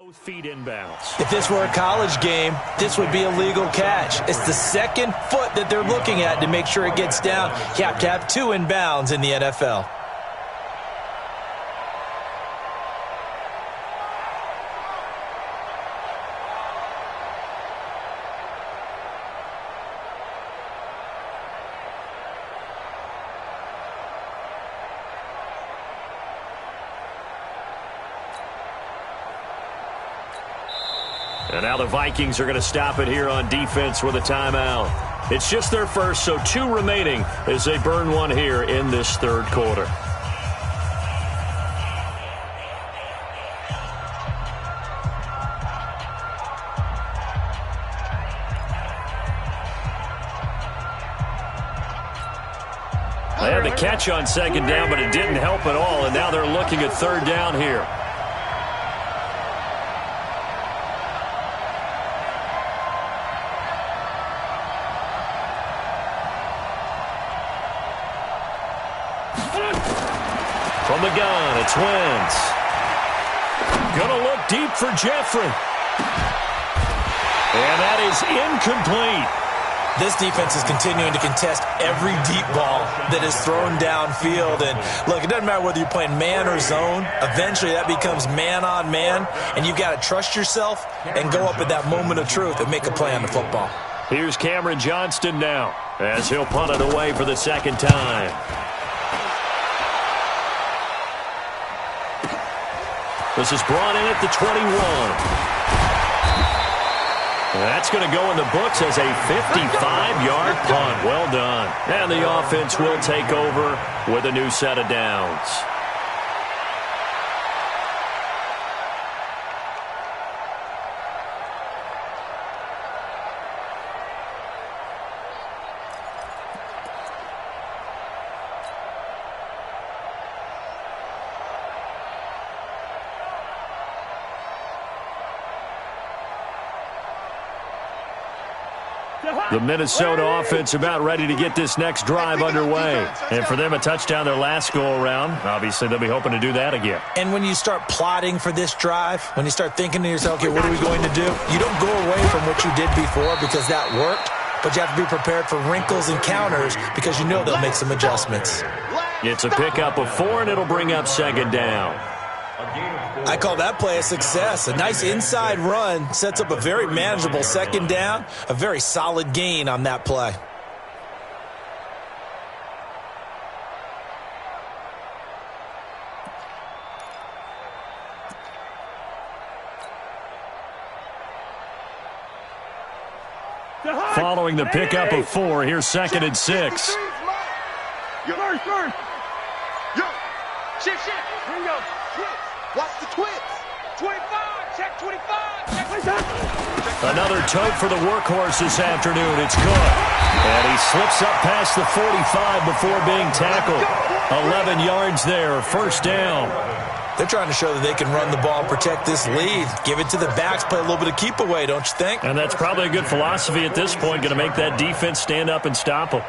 Both feet inbounds. If this were a college game, this would be a legal catch. It's the second foot that they're looking at to make sure it gets down. You have to have two inbounds in the NFL. And now the Vikings are going to stop it here on defense with a timeout. It's just their first, so 2 remaining as they burn one here in this third quarter. They had the catch on second down, but it didn't help at all, and now they're looking at third down here. From the gun, it's Wentz. Gonna look deep for Jeffrey. And that is incomplete. This defense is continuing to contest every deep ball that is thrown downfield. And look, it doesn't matter whether you're playing man or zone. Eventually that becomes man on man. And you've got to trust yourself and go up at that moment of truth and make a play on the football. Here's Cameron Johnston now as he'll punt it away for the second time. This is brought in at the 21. That's going to go in the books as a 55-yard punt. Well done. And the offense will take over with a new set of downs. The Minnesota offense about ready to get this next drive underway. And for them, a touchdown their last go-around. Obviously, they'll be hoping to do that again. And when you start plotting for this drive, when you start thinking to yourself, okay, what are we going to do? You don't go away from what you did before because that worked, but you have to be prepared for wrinkles and counters because you know they'll make some adjustments. It's a pickup of 4, and it'll bring up second down. I call that play a success. A nice inside run sets up a very manageable second down, a very solid gain on that play. Following the pickup of 4, here's 2nd and 6. Yo, yo, shit, here we go. Watch the twits. 25, check 25. Check 25. Another tote for the workhorse this afternoon. It's Cook. And he slips up past the 45 before being tackled. 11 yards there, first down. They're trying to show that they can run the ball, protect this lead, give it to the backs, play a little bit of keep away, don't you think? And that's probably a good philosophy at this point, going to make that defense stand up and stop them.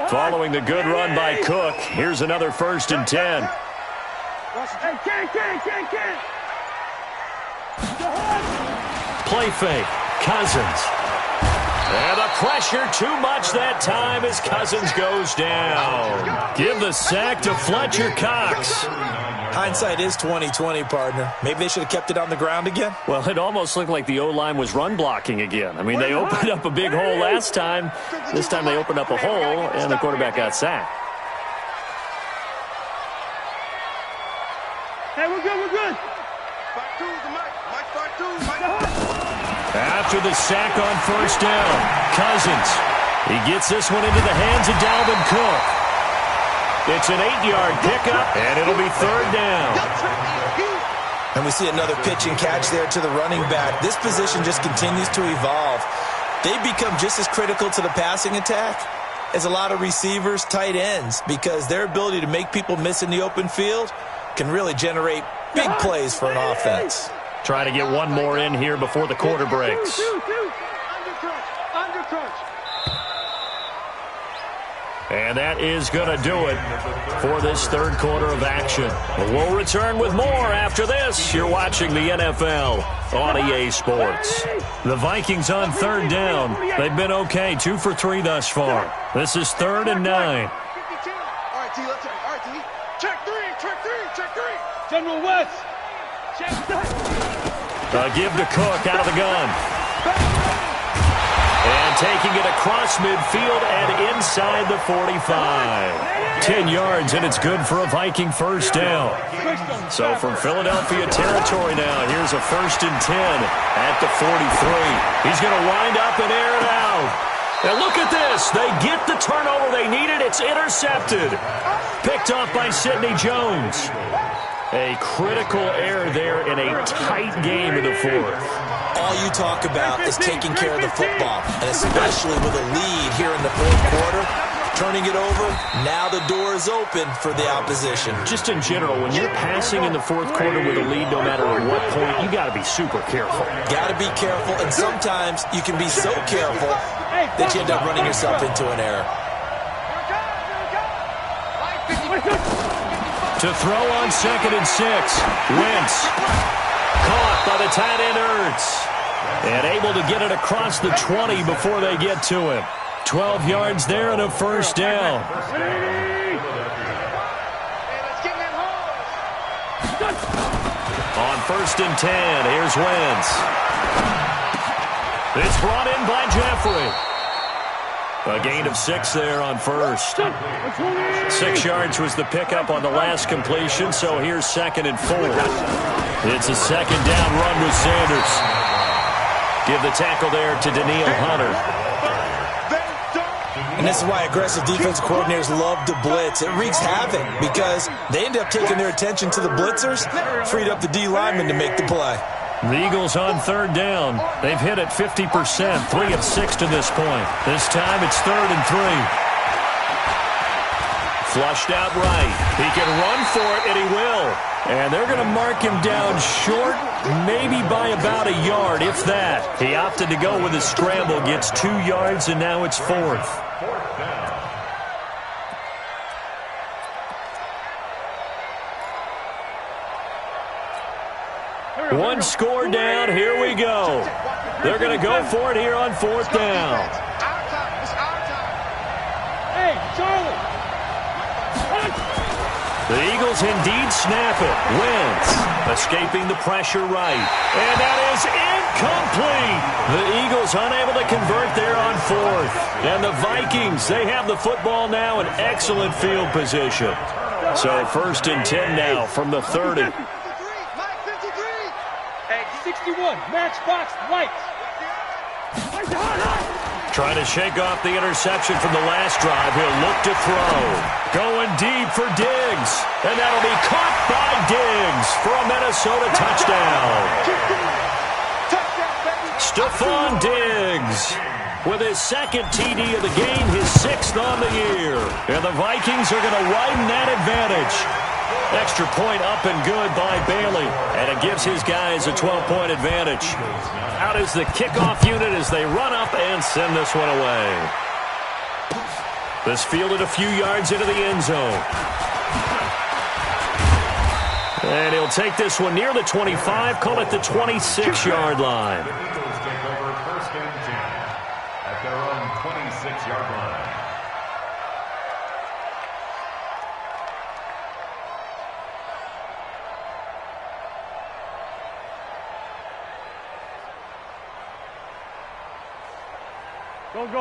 Following the good run by Cook, here's another 1st and 10. Play fake, Cousins. And the pressure too much that time as Cousins goes down. Give the sack to Fletcher Cox. Hindsight is 20/20, partner. Maybe they should have kept it on the ground again. Well, it almost looked like the O-line was run blocking again. I mean, they opened up a big hole last time. This time they opened up a hole, and the quarterback got sacked. Hey, we're good. After the sack on first down, Cousins. He gets this one into the hands of Dalvin Cook. It's an 8-yard pickup, and it'll be third down. And we see another pitch and catch there to the running back. This position just continues to evolve. They become just as critical to the passing attack as a lot of receivers, tight ends, because their ability to make people miss in the open field can really generate big plays for an offense. Try to get one more in here before the quarter breaks. And that is going to do it for this third quarter of action. We'll return with more after this. You're watching the NFL on EA Sports. The Vikings on third down. They've been okay, 2 for 3 thus far. This is 3rd and 9. All right, D, let's all right, D. Check three. General West. Check Give to Cook out of the gun. And taking it across midfield and inside the 45. 10 yards, and it's good for a Viking first down. So from Philadelphia territory now, here's a 1st and 10 at the 43. He's going to wind up and air it out. And look at this. They get the turnover they needed. It's intercepted. Picked off by Sidney Jones. A critical error there in a tight game in the 4th. All you talk about is taking care of the football, and especially with a lead here in the 4th quarter, turning it over, now the door is open for the opposition. Just in general, when you're passing in the 4th quarter with a lead, no matter at what point, you got to be super careful. Got to be careful, and sometimes you can be so careful that you end up running yourself into an error. To throw on 2nd and 6. Wentz. Caught by the tight end Ertz. And able to get it across the 20 before they get to him. 12 yards there and a first down. On 1st and 10, here's Wentz. It's brought in by Jeffrey. A gain of 6 there on 1st. 6 yards was the pickup on the last completion, so here's 2nd and 4. It's a 2nd down run with Sanders. Give the tackle there to Daniil Hunter. And this is why aggressive defensive coordinators love to blitz. It wreaks havoc because they end up taking their attention to the blitzers, freed up the D lineman to make the play. The Eagles on 3rd down. They've hit it 50%, 3 of 6 to this point. This time it's 3rd and 3. Flushed out right. He can run for it, and he will. And they're going to mark him down short, maybe by about a yard, if that. He opted to go with a scramble, gets 2 yards, and now it's 4th. One score down. Here we go. They're going to go for it here on 4th down. Hey, Charlie. The Eagles indeed snap it. Wentz escaping the pressure right. And that is incomplete. The Eagles unable to convert there on 4th. And the Vikings, they have the football now in excellent field position. So 1st and 10 now from the 30. 61, matchbox lights. Trying to shake off the interception from the last drive. He'll look to throw. Going deep for Diggs. And that'll be caught by Diggs for a Minnesota touchdown. Stephon Diggs with his 2nd TD of the game, his 6th on the year. And the Vikings are going to widen that advantage. Extra point up and good by Bailey. And it gives his guys a 12-point advantage. Out is the kickoff unit as they run up and send this one away. This fielded a few yards into the end zone. And he'll take this one near the 25, call it the 26-yard line. Take over 1st and 10 at their own 26-yard line.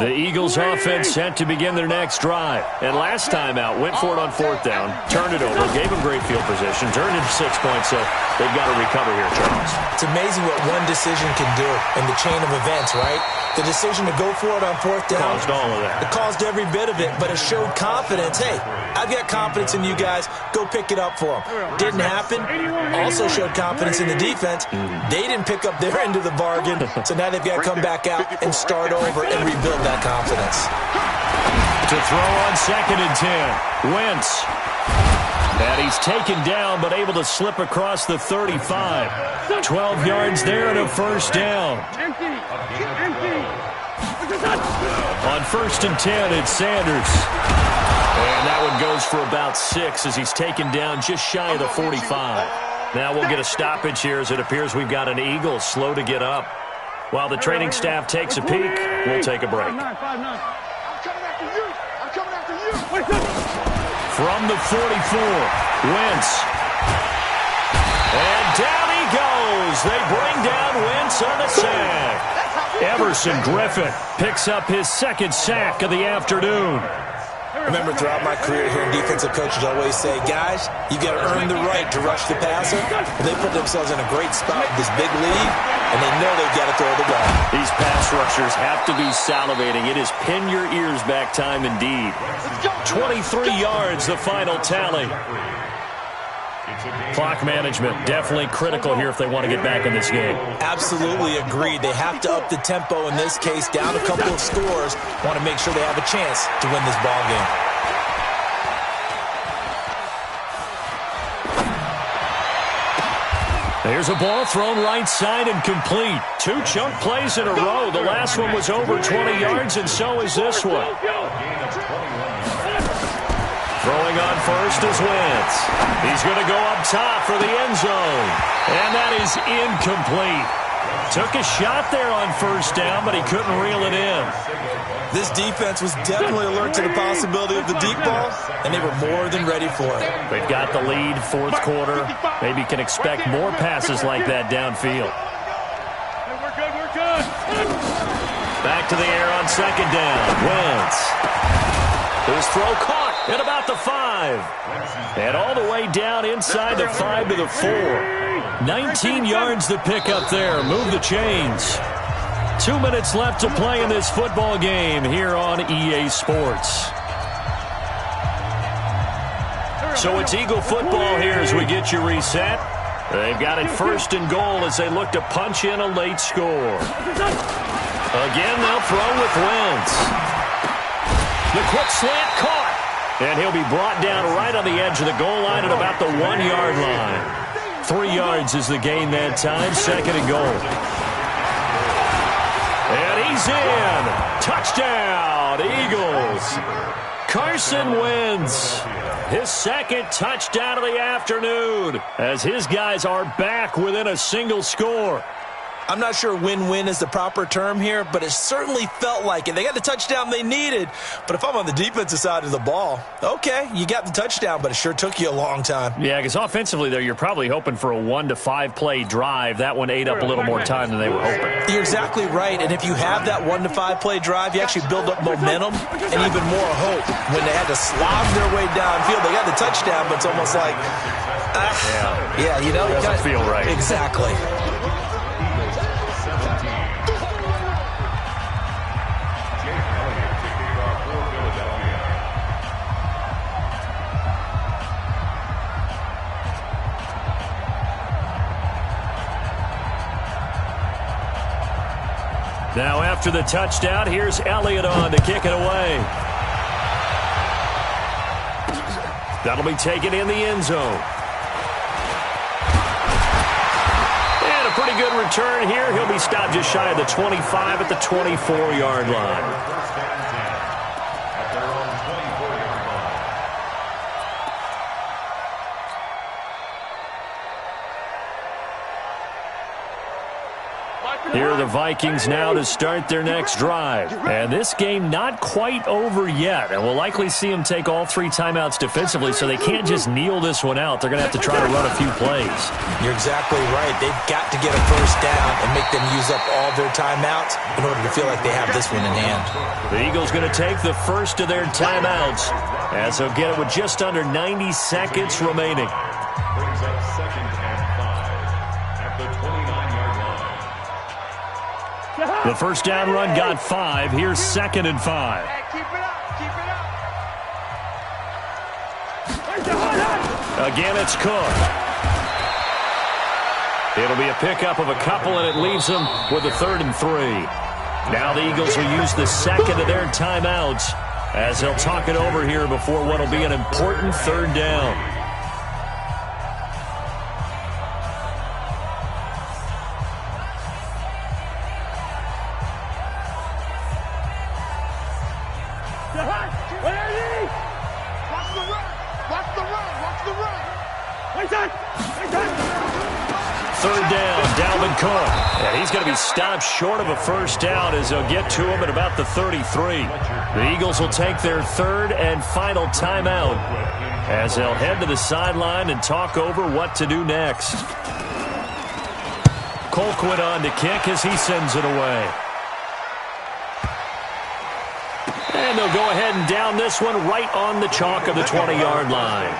The Eagles offense set to begin their next drive. And last time out, went for it on 4th down, turned it over, gave them great field position, turned it to 6 points, so they've got to recover here, Charles. It's amazing what one decision can do in the chain of events, right? The decision to go for it on 4th down. Caused all of that. It caused every bit of it, but it showed confidence. Hey, I've got confidence in you guys. Go pick it up for them. Didn't happen. Also showed confidence in the defense. They didn't pick up their end of the bargain, so now they've got to come back out and start over and rebuild that confidence. To throw on 2nd and 10. Wentz. And he's taken down, but able to slip across the 35. 12 yards there and a first down. On 1st and 10, it's Sanders. And that one goes for about 6 as he's taken down just shy of the 45. Now we'll get a stoppage here as it appears we've got an Eagle slow to get up. While the training staff takes a peek, we'll take a break. I'm coming after you. I'm coming after you. From the 44, Wentz. And down he goes. They bring down Wentz on a sack. Everson Griffin picks up his 2nd sack of the afternoon. Remember, throughout my career here, defensive coaches always say, guys, you got to earn the right to rush the passer. And they put themselves in a great spot with this big lead, and they know they've got to throw the ball. These pass rushers have to be salivating. It is pin your ears back time indeed. 23 yards, the final tally. Clock management definitely critical here if they want to get back in this game. Absolutely agreed. They have to up the tempo in this case, down a couple of scores. Want to make sure they have a chance to win this ball game. There's a ball thrown right side and complete. 2 chunk plays in a row. The last one was over 20 yards, and so is this one. Throwing on first is Wentz. He's going to go up top for the end zone. And that is incomplete. Took a shot there on 1st down, but he couldn't reel it in. This defense was definitely alert to the possibility of the deep ball, and they were more than ready for it. They've got the lead, 4th quarter. Maybe can expect more passes like that downfield. Hey, we're good. Back to the air on 2nd down. Wentz. His throw caught at about the 5. And all the way down inside the 5 to the 4. 19 yards to pick up there. Move the chains. 2 minutes left to play in this football game here on EA Sports. So it's Eagle football here as we get you reset. They've got it 1st and goal as they look to punch in a late score. Again, they'll throw with Wentz. The quick slant caught. And he'll be brought down right on the edge of the goal line at about the 1-yard line. 3 yards is the gain that time. 2nd and goal. And he's in. Touchdown, Eagles. Carson Wentz. His 2nd touchdown of the afternoon as his guys are back within a single score. I'm not sure win-win is the proper term here, but it certainly felt like it. They got the touchdown they needed, but if I'm on the defensive side of the ball, okay, you got the touchdown, but it sure took you a long time. Yeah, because offensively there, you're probably hoping for a 1 to 5 play drive. That one ate up a little more time than they were hoping. You're exactly right, and if you have that 1 to 5 play drive, you actually build up momentum and even more hope. When they had to slog their way downfield, they got the touchdown, but it's almost like, yeah, you know, it doesn't feel right. Exactly. Now after the touchdown, here's Elliott on to kick it away. That'll be taken in the end zone. And a pretty good return here. He'll be stopped just shy of the 25 at the 24-yard line. Here are the Vikings now to start their next drive. And this game not quite over yet. And we'll likely see them take all 3 timeouts defensively, so they can't just kneel this one out. They're going to have to try to run a few plays. You're exactly right. They've got to get a first down and make them use up all their timeouts in order to feel like they have this one in hand. The Eagles going to take the first of their timeouts as they'll get it with just under 90 seconds remaining. Brings up 2nd and 5 at the 29-yard line. The first down run got 5. Here's 2nd and 5. Hey, keep it up. Again, it's Cook. It'll be a pickup of a couple, and it leaves them with a 3rd and 3. Now the Eagles will use the 2nd of their timeouts as they'll talk it over here before what will be an important 3rd down. Third down, Dalvin Cook. And he's going to be stopped short of a first down as they'll get to him at about the 33. The Eagles will take their third and final timeout as they'll head to the sideline and talk over what to do next. Colquitt on to kick as he sends it away. And they'll go ahead and down this one right on the chalk of the 20-yard line.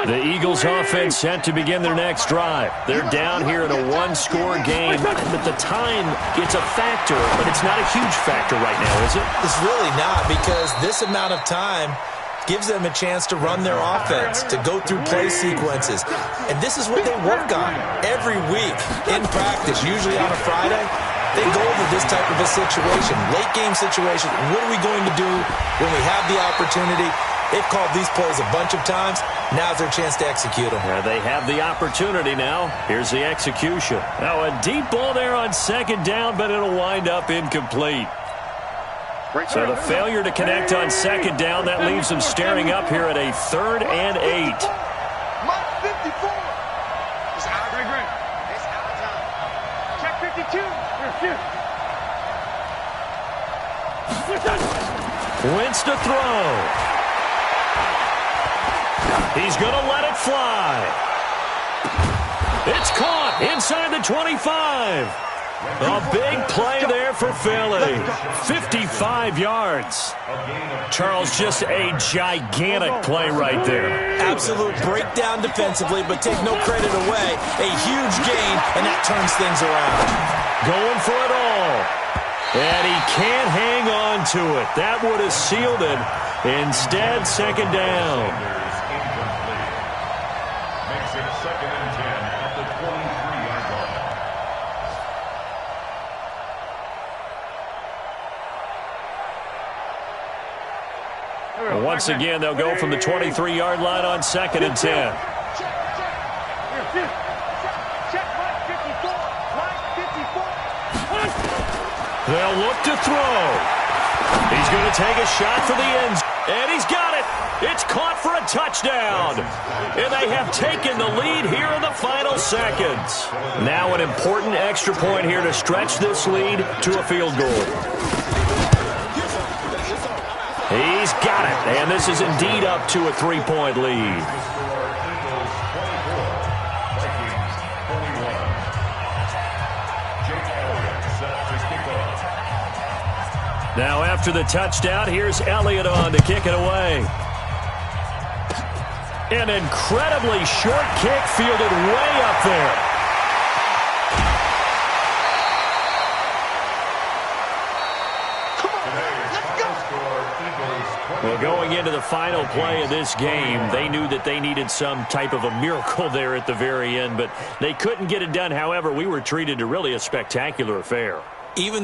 The Eagles offense set to begin their next drive. They're down here in a one-score game, but the time, it's a factor, but it's not a huge factor right now, is it? It's really not, because this amount of time gives them a chance to run their offense, to go through play sequences. And this is what they work on every week in practice, usually on a Friday. They go over this type of a situation, late game situation. What are we going to do when we have the opportunity? They've called these plays a bunch of times. Now's their chance to execute them. Yeah, they have the opportunity now. Here's the execution. Now a deep ball there on second down, but it'll wind up incomplete. So the failure to connect on second down, that leaves them staring up here at a 3rd and 8. Mike 54. It's out. It's out of time. Check 52. Wentz to throw. He's going to let it fly. It's caught inside the 25. A big play there for Philly. 55 yards. Charles, just a gigantic play right there. Absolute breakdown defensively, but take no credit away. A huge gain, and that turns things around. Going for it all. And he can't hang on to it. That would have sealed it. Instead, second down. Makes it 2nd and 10 at the 23-yard line. Once again, they'll go from the 23-yard line on 2nd and 10. Check Mike 54. Mike 54. They'll look to throw. He's going to take a shot for the end. And he's got it. It's caught for a touchdown. And they have taken the lead here in the final seconds. Now an important extra point here to stretch this lead to a field goal. He's got it. And this is indeed up to a 3-point lead. Now after the touchdown, here's Elliott on to kick it away. An incredibly short kick fielded way up there. Well, going into the final play of this game, they knew that they needed some type of a miracle there at the very end, but they couldn't get it done. However, we were treated to really a spectacular affair. Even